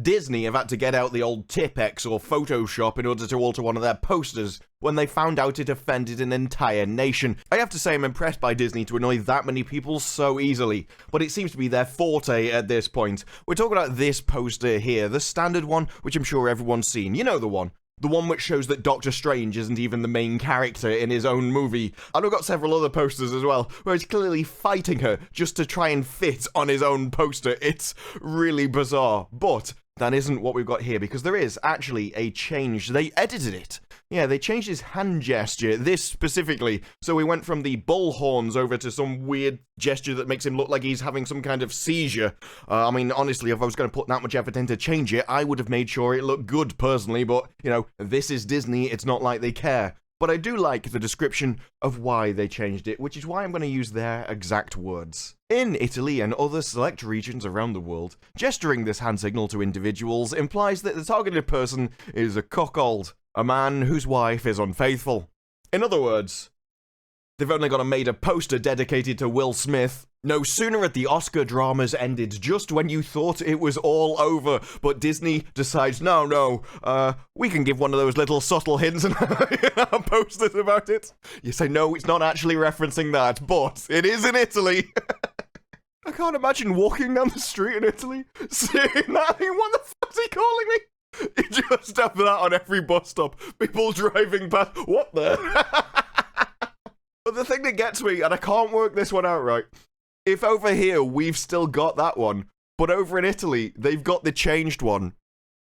Disney have had to get out the old Tipex or Photoshop in order to alter one of their posters when they found out it offended an entire nation. I have to say I'm impressed by Disney to annoy that many people so easily, but it seems to be their forte at this point. We're talking about this poster here, the standard one, which I'm sure everyone's seen. You know the one. The one which shows that Doctor Strange isn't even the main character in his own movie. And I've got several other posters as well, where he's clearly fighting her just to try and fit on his own poster. It's really bizarre. But that isn't what we've got here, because there is actually a change. They edited it. Yeah, they changed his hand gesture, this specifically. So we went from the bull horns over to some weird gesture that makes him look like he's having some kind of seizure. I mean, honestly, if I was going to put that much effort in to change it, I would have made sure it looked good personally, but, you know, this is Disney, it's not like they care. But I do like the description of why they changed it, which is why I'm going to use their exact words. In Italy and other select regions around the world, gesturing this hand signal to individuals implies that the targeted person is a cuckold, a man whose wife is unfaithful. In other words, they've only gone and made a poster dedicated to Will Smith. No sooner had the Oscar dramas ended just when you thought it was all over, but Disney decides, no, we can give one of those little subtle hints and posters about it. You say, no, it's not actually referencing that, but it is in Italy. I can't imagine walking down the street in Italy, seeing that. What the fuck's he calling me? You just have that on every bus stop. People driving past. What the? But the thing that gets me, and I can't work this one out right, if over here we've still got that one, but over in Italy they've got the changed one,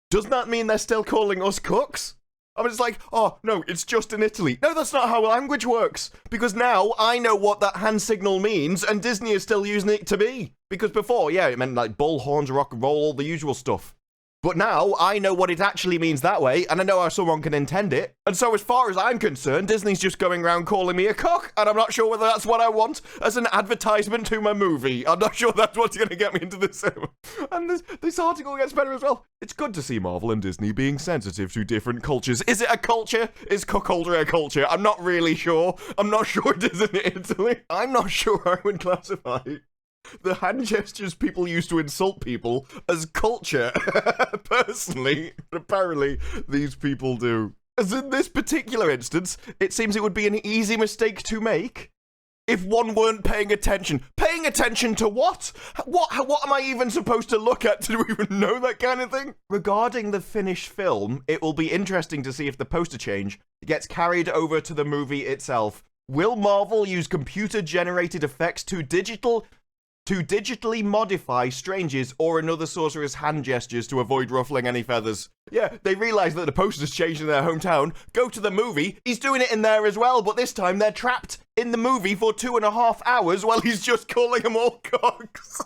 doesn't that mean they're still calling us cooks? I mean, it's like, oh, no, it's just in Italy. No, that's not how language works. Because now I know what that hand signal means, and Disney is still using it to be. Because before, yeah, it meant like bull horns, rock and roll, all the usual stuff. But now, I know what it actually means that way, and I know how someone can intend it. And so as far as I'm concerned, Disney's just going around calling me a cock, and I'm not sure whether that's what I want as an advertisement to my movie. I'm not sure that's what's going to get me into the cinema. And this article gets better as well. It's good to see Marvel and Disney being sensitive to different cultures. Is it a culture? Is cuckoldry a culture? I'm not really sure. I'm not sure it is in Italy. I'm not sure I would classify the hand gestures people use to insult people as culture, personally, but apparently these people do. As in this particular instance, it seems it would be an easy mistake to make if one weren't paying attention. Paying attention to what? What am I even supposed to look at to even know that kind of thing? Regarding the finished film, it will be interesting to see if the poster change gets carried over to the movie itself. Will Marvel use computer-generated effects to digitally modify Strange's or another sorcerer's hand gestures to avoid ruffling any feathers? Yeah, they realise that the poster's changed in their hometown, go to the movie, he's doing it in there as well, but this time they're trapped in the movie for 2.5 hours while he's just calling them all cocks.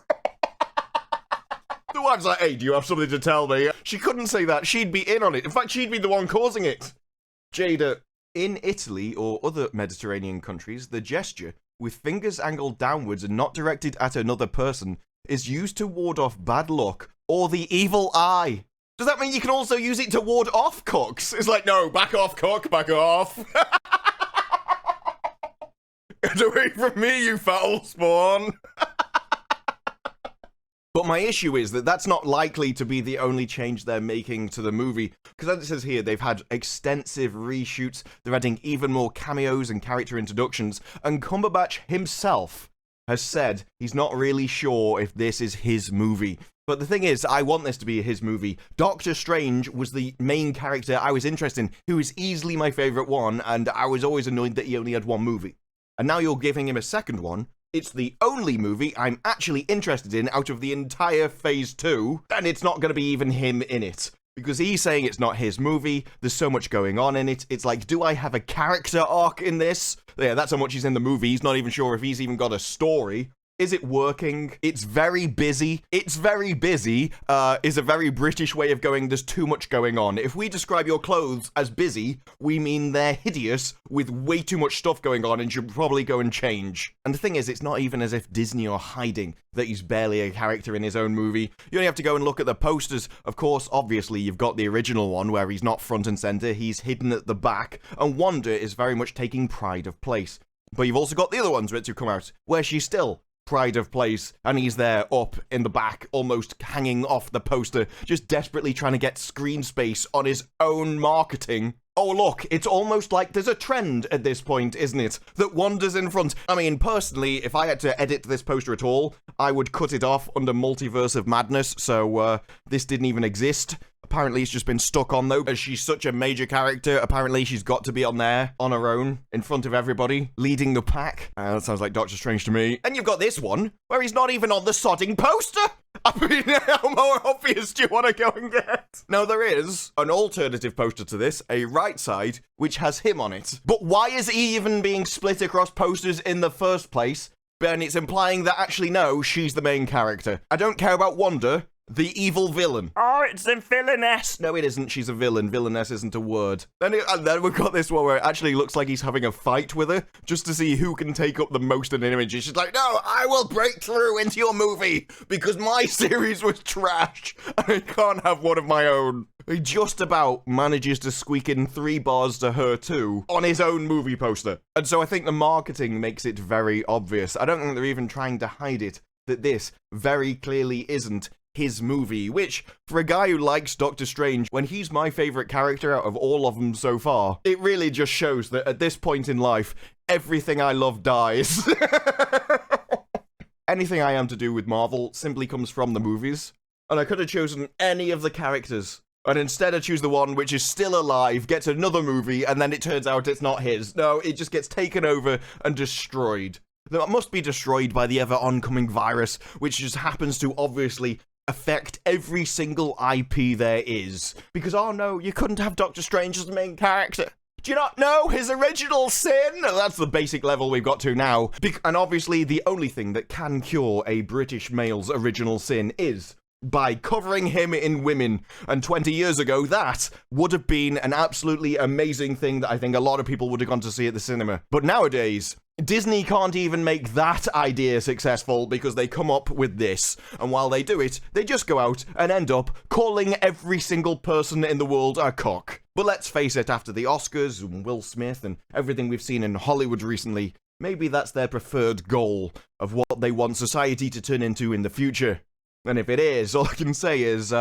The wife's like, hey, do you have something to tell me? She couldn't say that, she'd be in on it. In fact, she'd be the one causing it. Jada. In Italy or other Mediterranean countries, the gesture, with fingers angled downwards and not directed at another person, is used to ward off bad luck or the evil eye. Does that mean you can also use it to ward off cocks? It's like, no, back off, cock, back off. Get away from me, you foul spawn. But my issue is that that's not likely to be the only change they're making to the movie, because as it says here, they've had extensive reshoots, they're adding even more cameos and character introductions, and Cumberbatch himself has said he's not really sure if this is his movie. But the thing is, I want this to be his movie. Doctor Strange was the main character I was interested in, who is easily my favourite one, and I was always annoyed that he only had one movie. And now you're giving him a second one. It's the only movie I'm actually interested in out of the entire Phase 2, and it's not going to be even him in it. Because he's saying it's not his movie, there's so much going on in it. It's like, do I have a character arc in this? Yeah, that's how much he's in the movie. He's not even sure if he's even got a story. Is it working? It's very busy. It's very busy is a very British way of going, there's too much going on. If we describe your clothes as busy, we mean they're hideous with way too much stuff going on and should probably go and change. And the thing is, it's not even as if Disney are hiding that he's barely a character in his own movie. You only have to go and look at the posters. Of course, obviously, you've got the original one where he's not front and center, he's hidden at the back, and Wanda is very much taking pride of place. But you've also got the other ones which have come out, where she's still pride of place, and he's there up in the back, almost hanging off the poster, just desperately trying to get screen space on his own marketing. Oh, look, it's almost like there's a trend at this point, isn't it? That Wanda's in front. I mean, personally, if I had to edit this poster at all, I would cut it off under Multiverse of Madness, so this didn't even exist. Apparently, it's just been stuck on, though, as she's such a major character. Apparently, she's got to be on there, on her own, in front of everybody, leading the pack. That sounds like Doctor Strange to me. And you've got this one, where he's not even on the sodding poster! I mean, how more obvious do you want to go and get? Now, there is an alternative poster to this, a right side, which has him on it. But why is he even being split across posters in the first place? And it's implying that, actually, no, she's the main character. I don't care about Wanda. The evil villain. Oh, it's the villainess. No, it isn't. She's a villain. Villainess isn't a word. And then we've got this one where it actually looks like he's having a fight with her, just to see who can take up the most in an image. And she's like, no, I will break through into your movie, because my series was trash, and I can't have one of my own. He just about manages to squeak in 3 bars to her too, on his own movie poster. And so I think the marketing makes it very obvious. I don't think they're even trying to hide it, that this very clearly isn't his movie, which, for a guy who likes Doctor Strange, when he's my favorite character out of all of them so far, it really just shows that at this point in life, everything I love dies. Anything I am to do with Marvel simply comes from the movies, and I could have chosen any of the characters, and instead I choose the one which is still alive, gets another movie, and then it turns out it's not his. No, it just gets taken over and destroyed. That must be destroyed by the ever-oncoming virus, which just happens to obviously affect every single IP there is. Because, oh no, you couldn't have Doctor Strange as the main character. Do you not know his original sin? That's the basic level we've got to now. And obviously, the only thing that can cure a British male's original sin is by covering him in women. And 20 years ago, that would have been an absolutely amazing thing that I think a lot of people would have gone to see at the cinema. But nowadays, Disney can't even make that idea successful because they come up with this. And while they do it, they just go out and end up calling every single person in the world a cock. But let's face it, after the Oscars and Will Smith and everything we've seen in Hollywood recently, maybe that's their preferred goal of what they want society to turn into in the future. And if it is, all I can say is,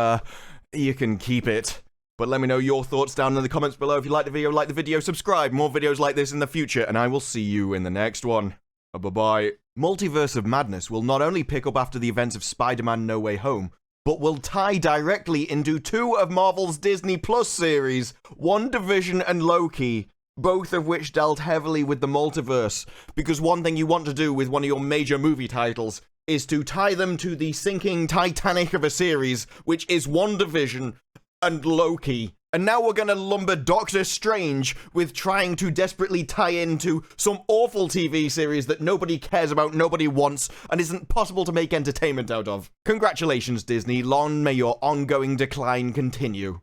you can keep it. But let me know your thoughts down in the comments below. If you like the video, subscribe. More videos like this in the future, and I will see you in the next one. Bye-bye. Multiverse of Madness will not only pick up after the events of Spider-Man No Way Home, but will tie directly into 2 of Marvel's Disney Plus series, WandaVision and Loki, both of which dealt heavily with the multiverse. Because one thing you want to do with one of your major movie titles is to tie them to the sinking Titanic of a series, which is WandaVision and Loki. And now we're gonna lumber Doctor Strange with trying to desperately tie into some awful TV series that nobody cares about, nobody wants, and isn't possible to make entertainment out of. Congratulations, Disney. Long may your ongoing decline continue.